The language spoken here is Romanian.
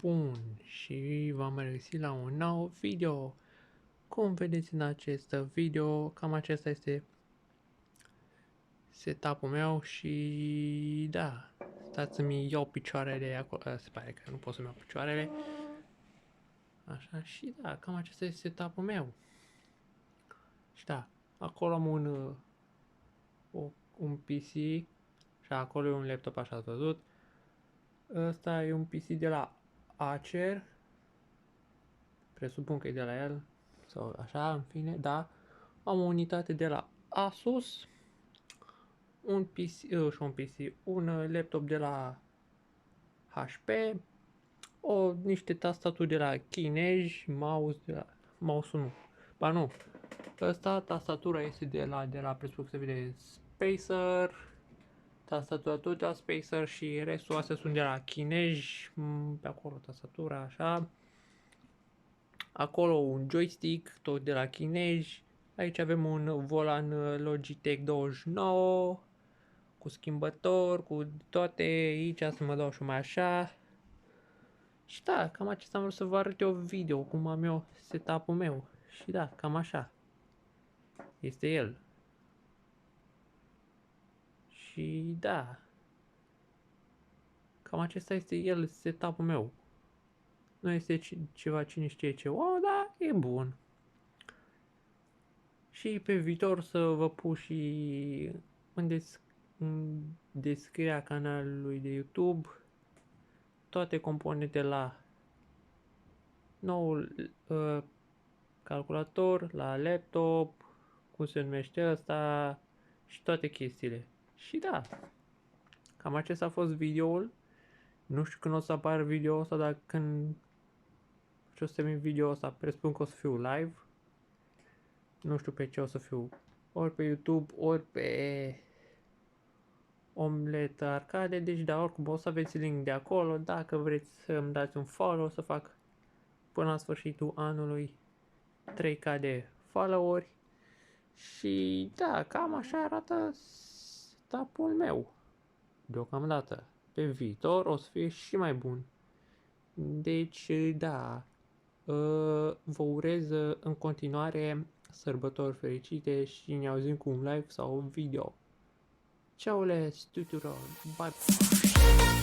Bun, și v-am regăsit la un nou video. Cum vedeți în acest video, cam acesta este setup-ul meu și da, stați să-mi iau picioarele acolo, se pare că nu pot să-mi iau picioarele. Așa, și da, cam acesta este setup-ul meu. Și da, acolo am un PC și acolo e un laptop, așa ați văzut. Ăsta e un PC de la Acer, presupun că e de la el, sau așa, în fine, da. Am o unitate de la Asus, un laptop de la HP, niște tastaturi de la Kinej, mouse nu, ba nu, ăsta, tastatura este de la presupun că se vede Spacer, tastatura tot de la Spacer și restul astea sunt de la Kinej, pe acolo tastatura, așa. Acolo un joystick, tot de la Kinej. Aici avem un volan Logitech 29 cu schimbător, cu toate. Aici să mă dau și mai așa. Și da, cam acesta am vrut să vă arăt eu video, cum am eu setup-ul meu. Și da, cam așa este el. Și da, cam acesta este el, setup-ul meu. Nu este ceva cine știe ce, da, e bun. Și pe viitor să vă pun și în descrierea canalului de YouTube toate componentele la noul calculator, la laptop, cum se numește ăsta și toate chestiile. Și da, cam acesta a fost videoul. Nu știu când o să apară video ăsta, dar când o să termin video ăsta, presupun că o să fiu live. Nu știu pe ce o să fiu, ori pe YouTube, ori pe Omelet Arcade, deci da, oricum o să aveți link de acolo, dacă vreți să îmi dați un follow, o să fac până la sfârșitul anului 3K de followeri. Și da, cam așa arată setup-ul meu deocamdată. Pe viitor o să fie și mai bun. Deci da, vă urez în continuare sărbători fericite și ne auzim cu un live sau un video. Ciao les tuturor, bye bye.